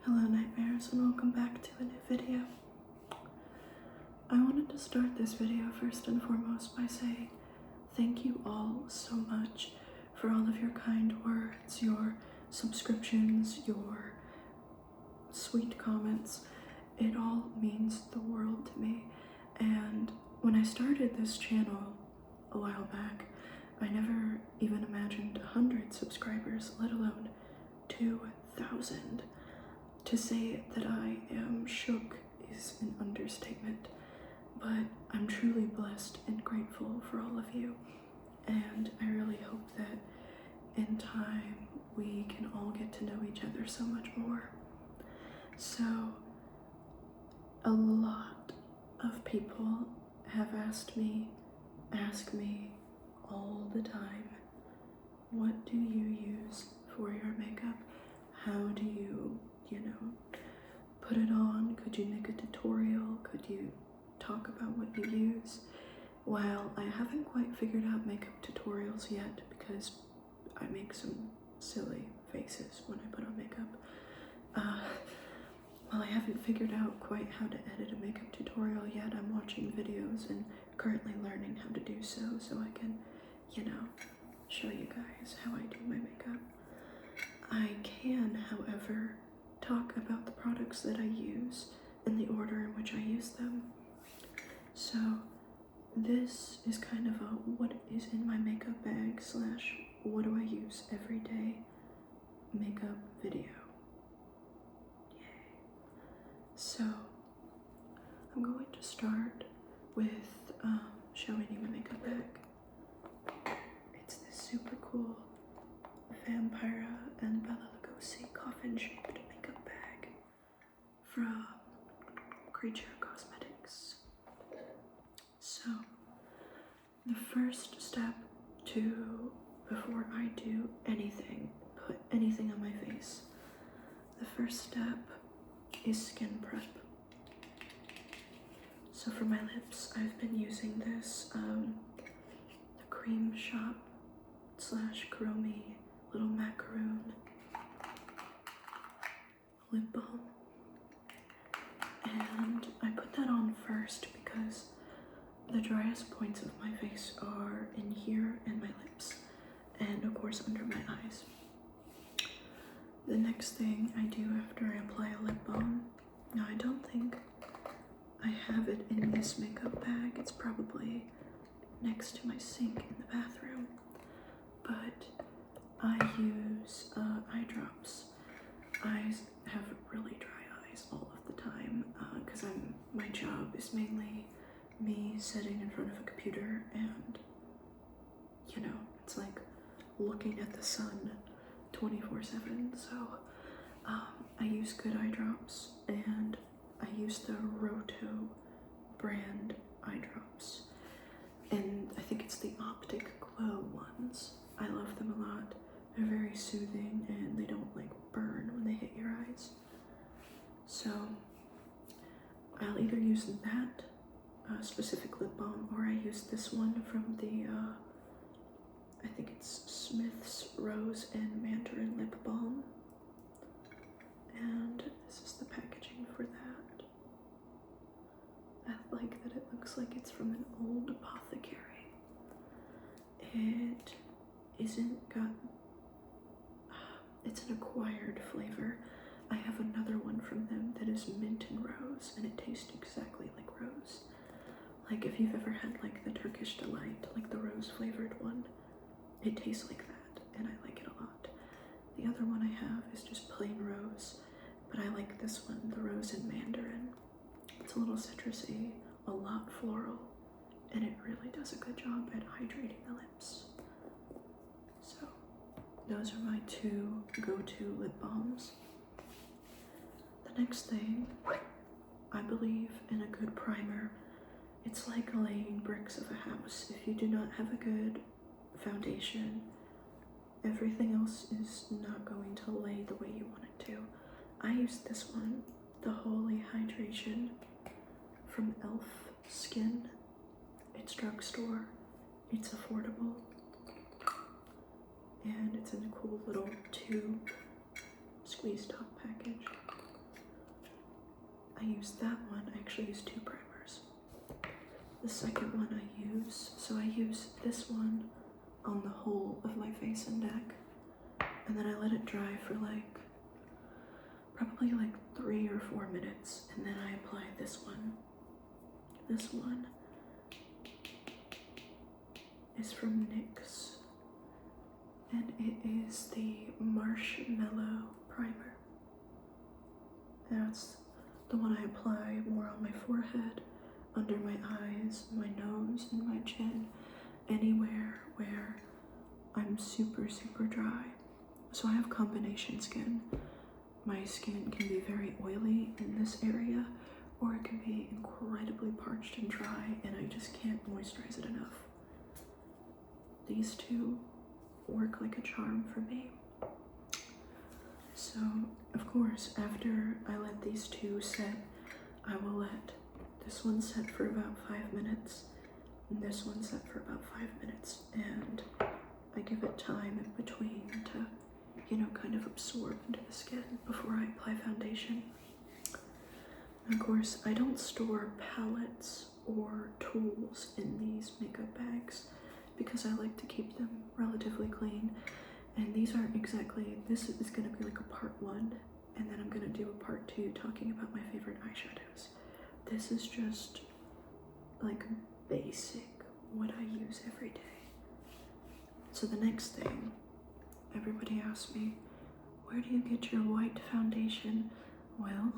Hello Nightmares and welcome back to a new video. I wanted to start this video first and foremost by saying thank you all so much for all of your kind words, your subscriptions, your sweet comments. It all means the world to me, and when I started this channel a while back, I never even imagined 100 subscribers, let alone 2,000. To say that I am shook is an understatement, but I'm truly blessed and grateful for all of you, and I really hope that in time we can all get to know each other so much more. So, a lot of people have ask me all the time, what do you use for your makeup? How do you put it on? Could you make a tutorial? Could you talk about what you use? Well, I haven't quite figured out makeup tutorials yet because I make some silly faces when I put on makeup. Well, I haven't figured out quite how to edit a makeup tutorial yet. I'm watching videos and currently learning how to do so I can, show you guys how I do my makeup. I can, however, talk about the products that I use and the order in which I use them. So this is kind of a what is in my makeup bag / what do I use every day makeup video. Yay. So I'm going to start with showing you my makeup bag. It's this super cool Vampira and Bella Lugosi coffin-shaped makeup bag from Creature Cosmetics. So, the first step before I do anything, put anything on my face, the first step is skin prep. So for my lips, I've been using this, the Cream Shop / Chromie little macaroon lip balm, and I put that on first because the driest points of my face are in here and my lips, and of course under my eyes. The next thing I do after I apply a lip balm, now I don't think I have it in this makeup bag, it's probably next to my sink in the bathroom, but I use eye drops. I have really dry eyes all of the time because my job is mainly me sitting in front of a computer and it's like looking at the sun 24/7. So I use good eye drops, and I use the Roto brand eye drops, and I think it's the Optic Glow ones. I love them a lot. They're very soothing and they don't burn when they hit your eyes. So I'll either use that specific lip balm, or I use this one from the I think it's Smith's Rose and Mandarin Lip Balm, and this is the packaging for that. I like that it looks like it's from an old apothecary. It isn't got it's an acquired flavor. I have another one from them that is mint and rose, and it tastes exactly like rose. Like if you've ever had the Turkish Delight, the rose flavored one, it tastes like that, and I like it a lot. The other one I have is just plain rose, but I like this one, the Rose and Mandarin. It's a little citrusy, a lot floral, and it really does a good job at hydrating the lips. So those are my two go-to lip balms. The next thing, I believe in a good primer. It's like laying bricks of a house. If you do not have a good foundation, everything else is not going to lay the way you want it to. I use this one, the Holy Hydration from e.l.f. Skin. It's drugstore. It's affordable. And it's in a cool little tube squeeze top package. I used that one. I actually used 2 primers. The second one I use this one on the whole of my face and neck, and then I let it dry for probably 3 or 4 minutes, and then I apply this one. This one is from NYX, and it is the Marshmallow Primer. That's the one I apply more on my forehead, under my eyes, my nose, and my chin, anywhere where I'm super, super dry. So I have combination skin. My skin can be very oily in this area, or it can be incredibly parched and dry, and I just can't moisturize it enough. These two work like a charm for me. So, of course, after I let these two set, I will let this one set for about 5 minutes, and this one set for about 5 minutes, and I give it time in between to, kind of absorb into the skin before I apply foundation. And of course, I don't store palettes or tools in these makeup bags because I like to keep them relatively clean. And these aren't exactly, this is going to be like a part 1, and then I'm going to do a part 2 talking about my favorite eyeshadows. This is just like basic, what I use every day. So the next thing, everybody asks me, where do you get your white foundation? Well,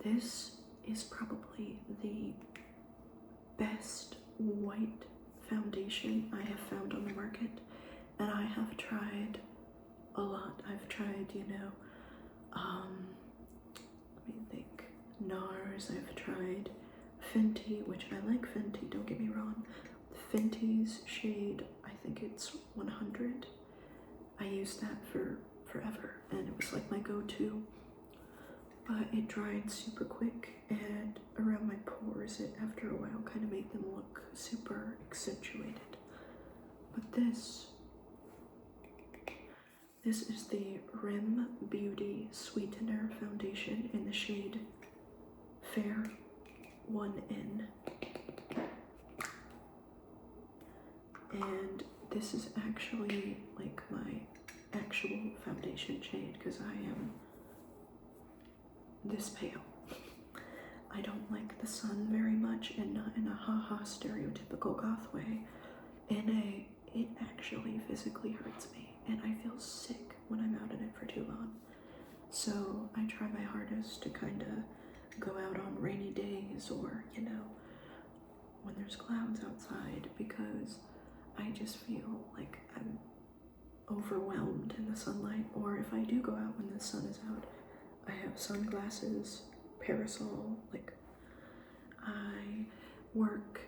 this is probably the best white foundation I have found on the market, and I have tried a lot. I've tried, let me think, NARS, I've tried Fenty, which I like Fenty, don't get me wrong. Fenty's shade, I think it's 100. I used that for forever, and it was like my go-to, but it dried super quick, and around my pores, it after a while kind of made them look super accentuated. But this is the Rim Beauty Sweetener Foundation in the shade Fair 1N. And this is actually like my actual foundation shade because I am this pale. I don't like the sun very much, and not in a haha stereotypical goth way. It actually physically hurts me, and I feel sick when I'm out in it for too long. So I try my hardest to kind of go out on rainy days or, when there's clouds outside, because I just feel like I'm overwhelmed in the sunlight. Or if I do go out when the sun is out, I have sunglasses, parasol, I work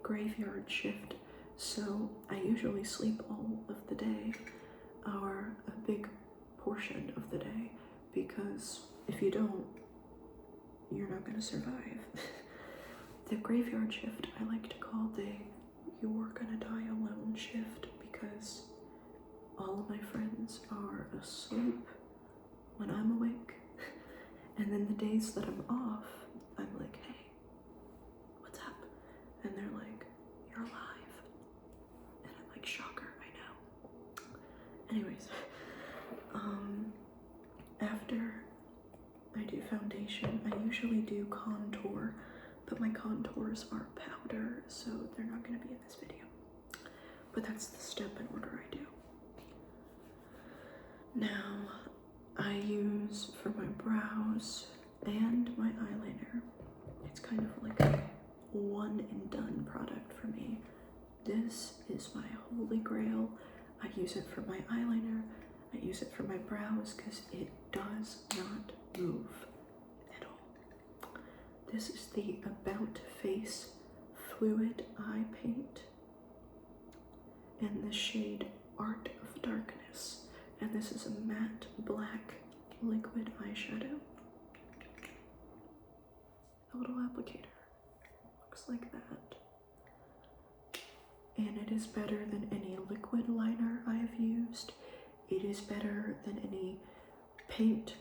graveyard shift, so I usually sleep all of the day, or a big portion of the day, because if you don't, you're not going to survive. The graveyard shift I like to call the "you're gonna die alone" shift, because all of my friends are asleep when I'm awake, and then the days that I'm off, I'm like, hey, what's up? And they're like, you're alive. And I'm like, shocker, I know. Anyways, after I do foundation, I usually do contour, but my contours are powder, so they're not going to be in this video. But that's the step and order I do. Now, I use for my brows and my eyeliner, it's kind of like a one and done product for me. This is my holy grail. I use it for my eyeliner, I use it for my brows because it does not move at all. This is the About Face Fluid Eye Paint in the shade Art of Darkness. And this is a matte black liquid eyeshadow. A little applicator. Looks like that. And it is better than any liquid liner I have used. It is better than any paint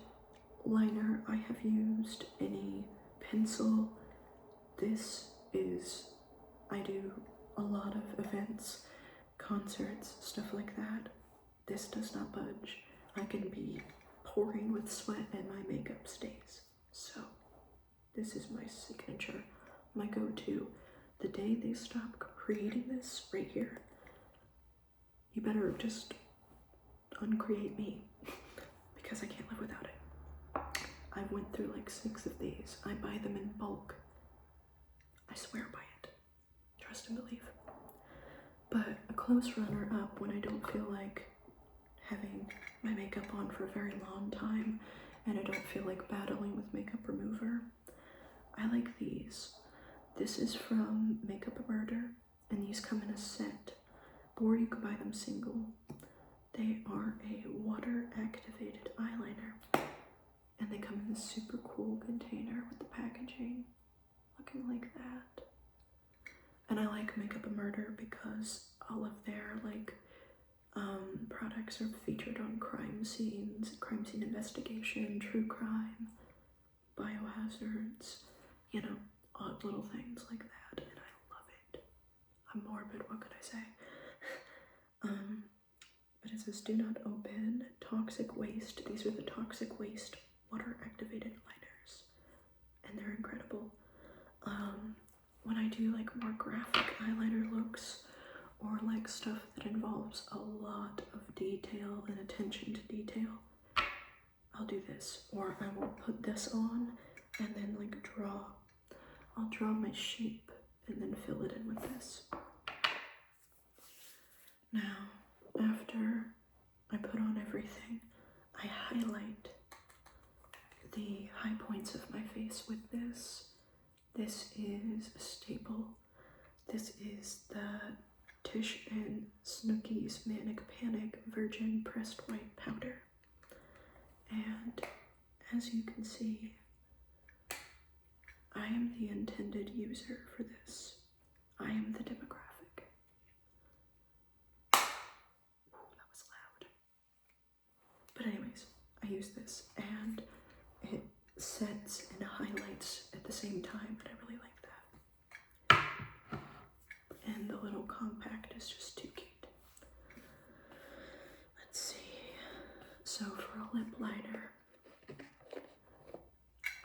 liner I have used, any pencil. This is, I do a lot of events, concerts, stuff like that. This does not budge. I can be pouring with sweat and my makeup stays. So this is my signature, my go-to. The day they stop creating this right here, you better just uncreate me because I can't live without it. I went through like 6 of these. I buy them in bulk. I swear by it. Trust and believe. But a close runner-up when I don't feel like having my makeup on for a very long time and I don't feel like battling with makeup remover, I like these. This is from Makeup Murder, and these come in a set, or you could buy them single. They are a water-activated eyeliner, and they come in this super cool container with the packaging looking like that. And I like Makeup Murder because all of their products are featured on crime scenes, crime scene investigation, true crime, biohazards, you know, odd little things like that, and I love it. I'm morbid, what could I say? But it says, do not open toxic waste. These are the toxic waste water activated liners, and they're incredible. When I do like more graphic eyeliner looks, or like stuff that involves a lot of detail and attention to detail, I'll do this, or I will put this on and then like I'll draw my shape and then fill it in with this. Now, after I put on everything, I highlight the high points of my face with this. This is a staple. This is the Tish and Snooki's Manic Panic Virgin Pressed White Powder. And as you can see, I am the intended user for this. I am the demographic. Ooh, that was loud. But anyways, I use this and it sets and highlights at the same time, and I really like that. And the little compact is just too cute. Let's see. So for a lip liner,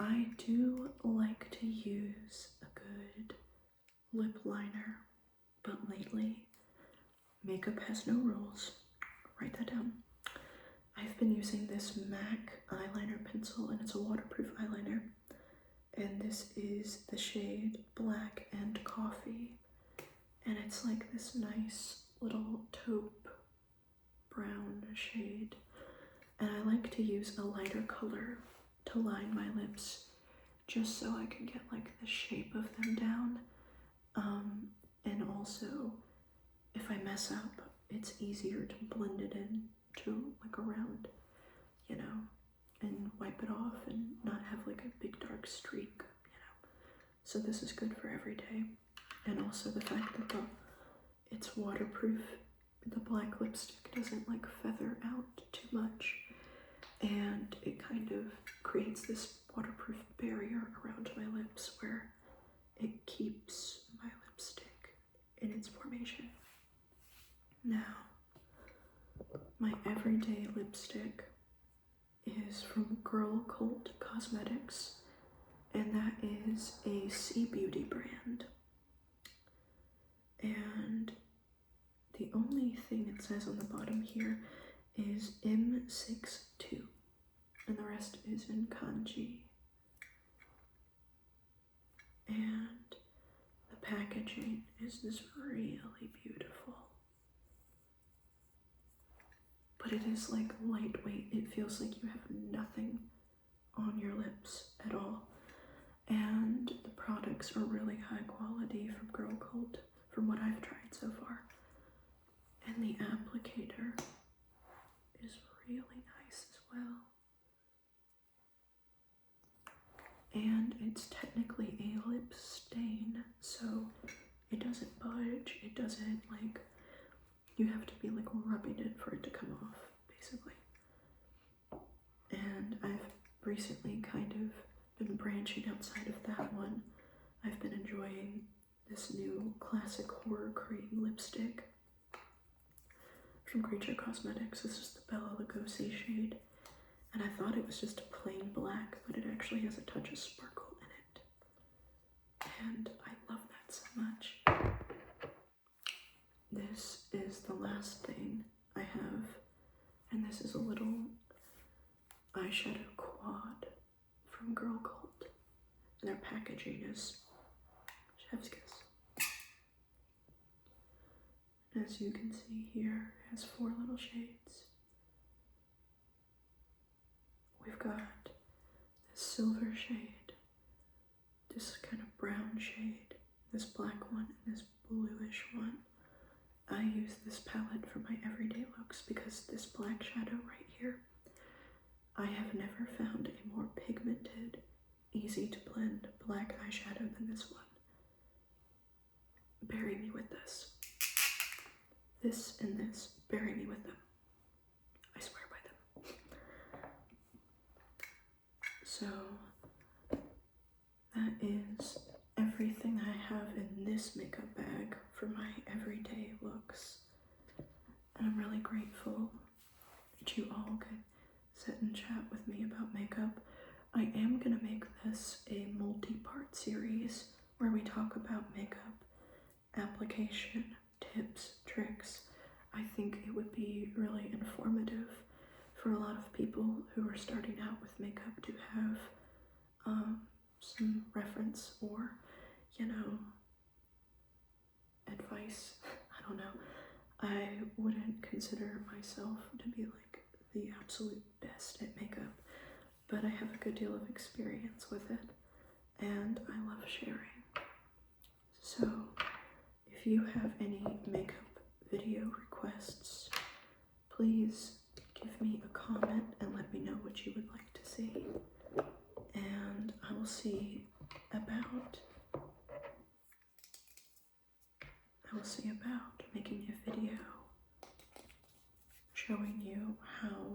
I do like to use a good lip liner, but lately, makeup has no rules. Write that down. I've been using this MAC eyeliner pencil, and it's a waterproof eyeliner. And this is the shade Black and Coffee. And it's like this nice little taupe brown shade. And I like to use a lighter color to line my lips, just so I can get like the shape of them down. And also, if I mess up, it's easier to blend it in to like around, you know, and wipe it off and not have like a big dark streak, you know. So this is good for every day. And also the fact that it's waterproof, the black lipstick doesn't like feather out too much, and it kind of creates this waterproof barrier around my lips where it keeps my lipstick in its formation. Now, my everyday lipstick is from Girl Cult Cosmetics, and that is a Sea Beauty brand. And the only thing it says on the bottom here is M62, and the rest is in kanji. And the packaging is this really beautiful. But it is like lightweight. It feels like you have nothing on your lips at all. And the products are really high quality from Girl Cult, from what I've tried so far. And the applicator is really nice as well. And it's technically a lip stain, so it doesn't budge, it doesn't like, you have to be like rubbing it for it to come off, basically. And I've recently kind of been branching outside of that one. I've been enjoying this new classic horror cream lipstick from Creature Cosmetics. This is the Bella Lugosi shade, and I thought it was just a plain black, but it actually has a touch of sparkle in it, and I love that so much. This is the last thing I have, and this is a little eyeshadow quad from Girl Cult, and their packaging is chef's kiss. As you can see here, it has 4 little shades. We've got this silver shade, this kind of brown shade, this black one, and this bluish one. I use this palette for my everyday looks because this black shadow right here, I have never found a more pigmented, easy to blend black eyeshadow than this one. Bury me with this. This and this, bury me with them. I swear by them. So, that is everything I have in this makeup bag for my everyday looks. And I'm really grateful that you all could sit and chat with me about makeup. I am gonna make this a multi-part series where we talk about makeup application, tips, tricks. I think it would be really informative for a lot of people who are starting out with makeup to have some reference or, advice. I don't know. I wouldn't consider myself to be like the absolute best at makeup, but I have a good deal of experience with it, and I love sharing. So, if you have any makeup video requests, please give me a comment and let me know what you would like to see, and I will see about making a video showing you how